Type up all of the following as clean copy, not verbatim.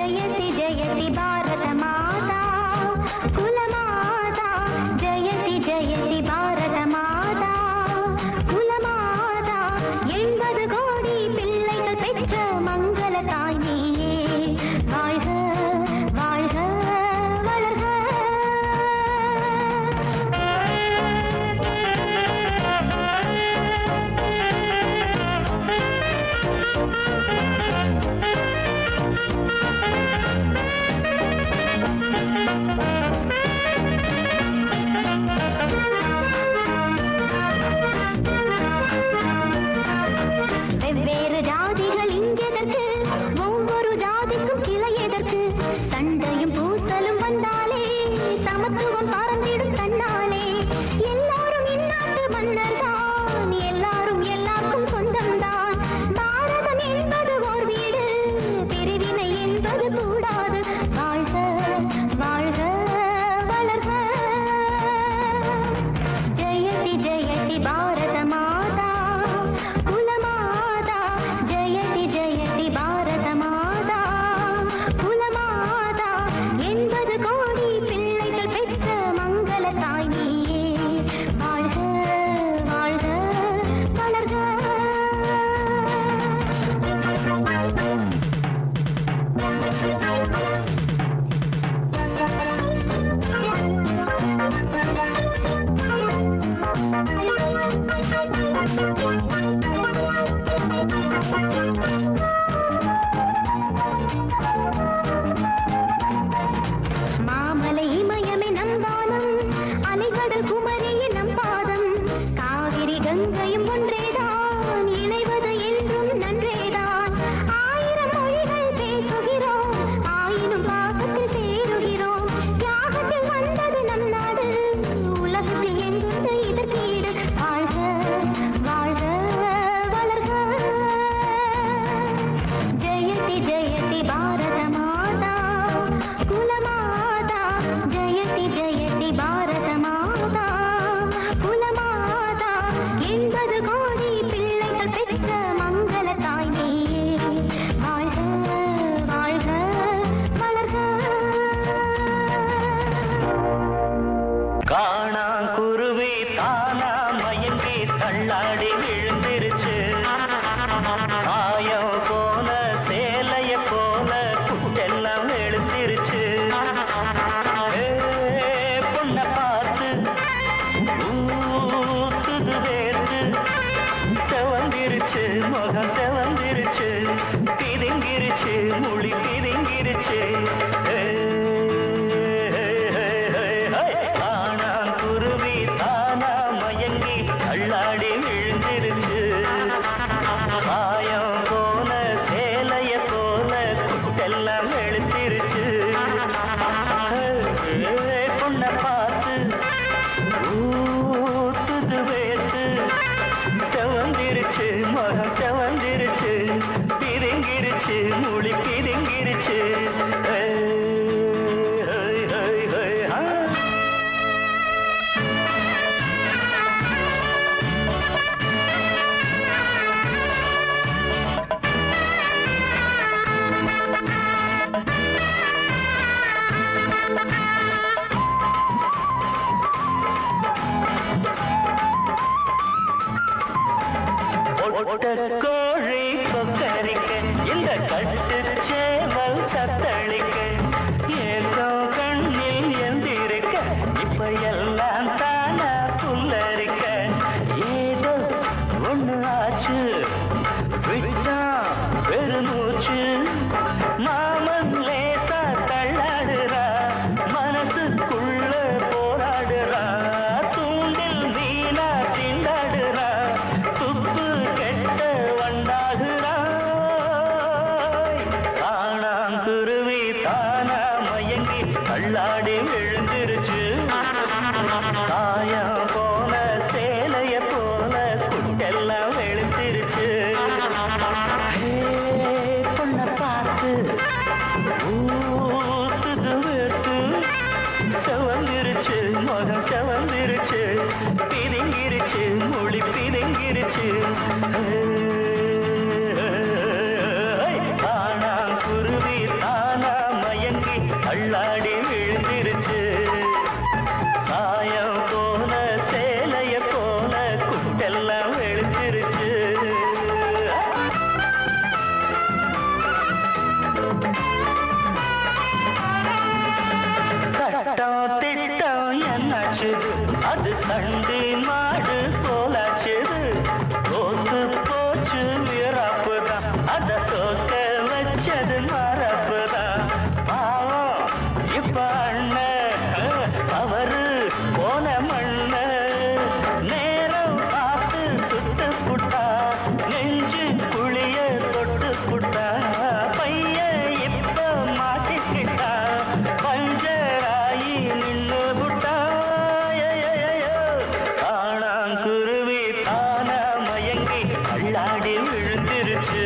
जयति जयति भारत माता कुलमाता जयति जयति भारत माता कुलमाता 80 கோடி பிள்ளைகள் பெற்ற மங்கள தாய் நீயே வாழ்க வாழ்க வளர்க வெவ்வேறு ஜாதிகள் இங்கெதற்கு ஒவ்வொரு ஜாதிக்கும் கிளை எதற்கு சண்டையும் பூசலும் வந்தாலே சமத்துவம் பறந்திடும் தன்னாலே எல்லாரும் இந்நாட்டு மன்னர்தான் எல்லாரும் எல்லாருக்கும் சொந்தம்தான் பாரதம் என்பது ஓர் வீடு பிரிவினை என்பது கூடாது வாழ்க வாழ்க வளர்க ஜெயதி ஜெயதி பாரத மாதா குலமாதா ஜெயதி ஜெயதி பாரத மாதா குலமாதா 80 கோடி பிள்ளைகள் பெற்ற மங்கள தாய் நீயே வாழ்க வாழ்க வளர்க மாமலை இமயமே நம்பானம் அலைகடல் குமரியே நம் பாதம் காவிரி கங்கையும் ஒன்றேதான் இணைவது என்றும் நன்றேதான் ஆயிரம் மொழிகள் பேசுகிறோம் ஆயினும் பாசத்தில் சேருகிறோம் தியாகத்தில் வந்தது நம் நாடு உலகத்தில் எங்குண்டு இதற்கீடு வாழ்க வாழ்க வளர்க ஜெயதி ஜெயதி பாரத மாதா குலமாதா ஜெயதி ஜெயதி பாரத மாதா குலமாதா 80 கோடி பிள்ளைகள் பெற்ற மங்கள தாய் நீயே வாழ்க வாழ்க வளர்க காணாங்குருவி தானா மயங்கி தள்ளாடி விழுந்திருச்சு மாயம் போல சேலைய போல குட்டெல்லாம் எழுந்திருச்சு பொண்ண பார்த்து ஊத்துது வேர்த்து செவந்திருச்சு முகம் செவந்திருச்சு பிதுங்கிருச்சு மொழி பிதுங்கிருச்சு குருவி தானா மயங்கி தள்ளாடி விழுந்திருச்சு மாயம் போல சேலைய போல குட்டெல்லாம் எழுத்திருச்சு பொண்ண பார்த்து ஊத்துது வேத்து செவந்திருச்சு முகம் செவந்திருச்சு பிதுங்கிருச்சு மொழி பிதுங்கிருச்சு கோழி கொக்கரிக்க இந்த கட்டு சேவல் தத்தளிக்க ஏதோ கண்ணில் எந்திருக்க இப்ப எல்லாம் தானா புல்லரிக்க ஏதோ ஒண்ணு ஆச்சு விட்டா பெருமூச்சு மாமன் லேசா தள்ளாடுறா மனசுக்குள்ள போராடுறா தூண்டில் மீனா திண்டாடுறா துப்பு கெட்ட வண்டாகுறா காணாங்குருவி தானா மயங்கி தள்ளாடி விழுந்திருச்சு சாயம் போல சேலைய போல குட்டெல்லாம் வெளுத்திருச்சு பொண்ண பார்த்து ஊத்துது வேத்து செவந்திருச்சு முகம் செவந்திருச்சு பிதுங்கிருச்சு மொழி பிதுங்கிருச்சு காணாங்குருவி தானா சட்டம் திட்டம் என்னாச்சுது அது சண்டி மாடு போலாச்சுது தோத்து போச்சு வீரப்புதான் அத தோக்க வச்சது மரப்புதான் பாவம் இப்ப அண்ணன் அவரு போன மண்ண நேரம் பார்த்து சுட்டு புட்டா நெஞ்சு புளிய தொட்டு புட்டா பையன் இப்ப மாட்டிக்கிட்டா பஞ்சராயி நின்னு புட்டா ஆனாங்குருவி தானா மயங்கி அள்ளாடி விழுந்துருச்சு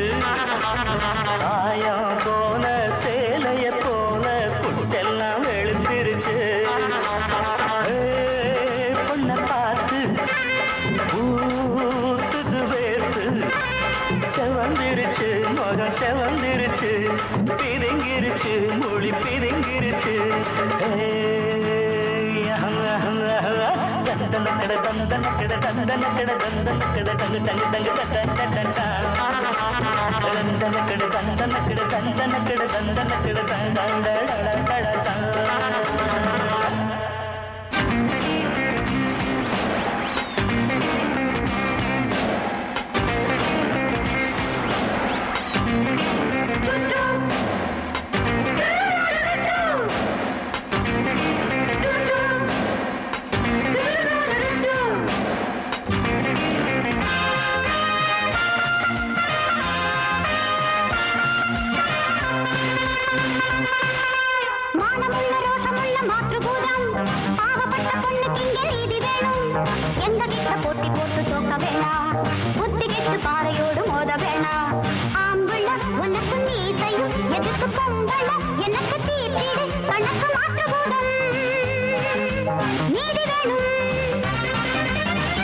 சாயம் போன சேலைய போல புட்டெல்லாம் வெளுத்துருச்சு பொண்ண பார்த்து ஊத்துது வேர்த்து செவந்திருச்சு முகம் செவந்திருச்சு பிரிங்கிருச்சு மொழி பிரிங்கிருச்சு தந்தனக்கட தந்தனக்கட தந்தனக்கட தந்தனக்கட தங்கு தங்கு தங்கு தந்தனக்கட தந்தனக்கட தந்தனக்கட தந்தனக்கட தந்தனக்கட தந்தனக்கட போட்டி போட்டு தோக்க வேணாம் புத்தி கெட்டு பாறையோடு மோத வேணாம் ஆம்புள்ள உனக்கு நீசையும் எதுக்கு பொங்கல எனக்கு தீர்த்தீடு கணக்கு மாற்று போதும் நீதி வேணும்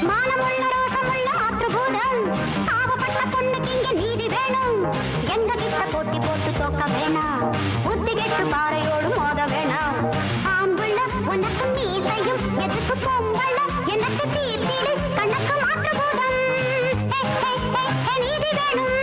மானமுள்ள ரோஷமுள்ள மாற்று போதும் பாவப்பட்ட பொண்ணுக்கு இங்க நீதி வேணும் எங்க கிட்ட போட்டி போட்டு தோக்க வேணாம் புத்தி கெட்டு பாறையோடு மோத வேணாம் ஆம்புள்ள உனக்கு நீசையும் எதுக்கு பொங்கல எனக்கு தீர்த்தீடு கணக்கு மாற்று போதும் நீதி வேணும்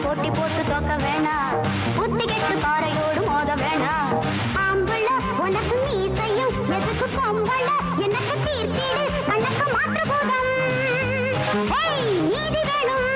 போட்டி போட்டு தோக்க வேணாம் புத்தி கெட்டு பாறையோடு மோத வேணாம் ஆம்பள உனக்கு நீசையும் எதுக்கு பொம்பள எனக்கு தீர்த்தீடு கணக்கு மாற்று போதும் நீதி வேணும்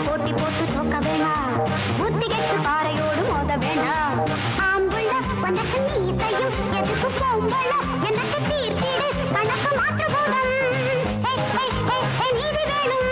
போட்டி போட்டு தோக்க வேணாம் புத்தி கெட்டு பாறையோடு மோத வேணாம் ஆம்புள்ள உனக்கு நீ செய்யும் எதுக்கு பொம்பள எனக்கு தீர்த்திடு கணக்கு மாற்று போதும் நீதி வேணும்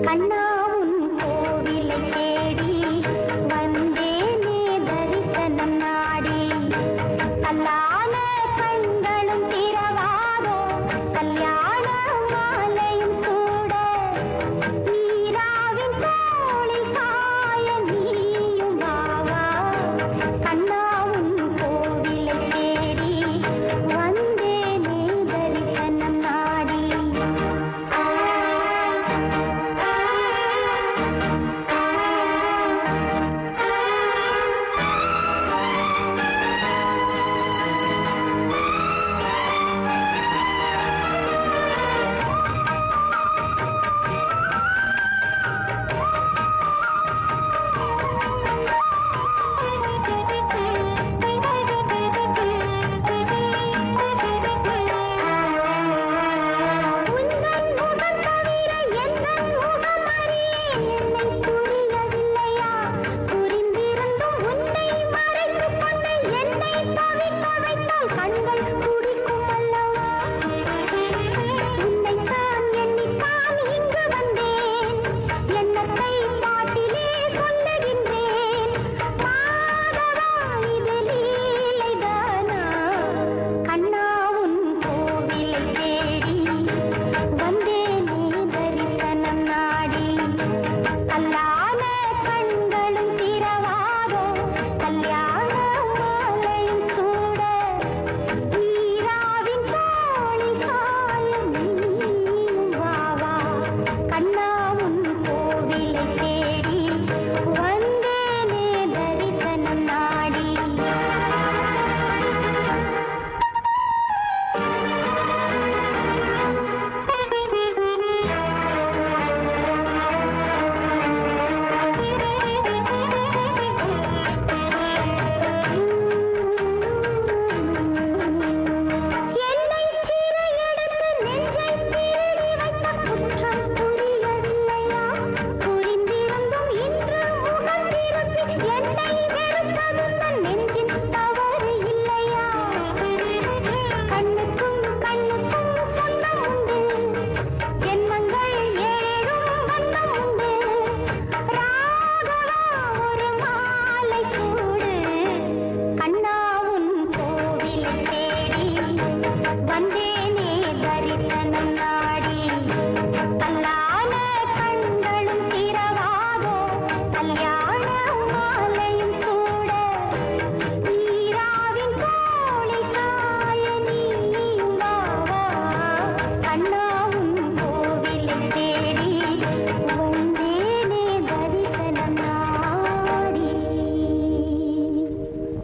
கண்ணா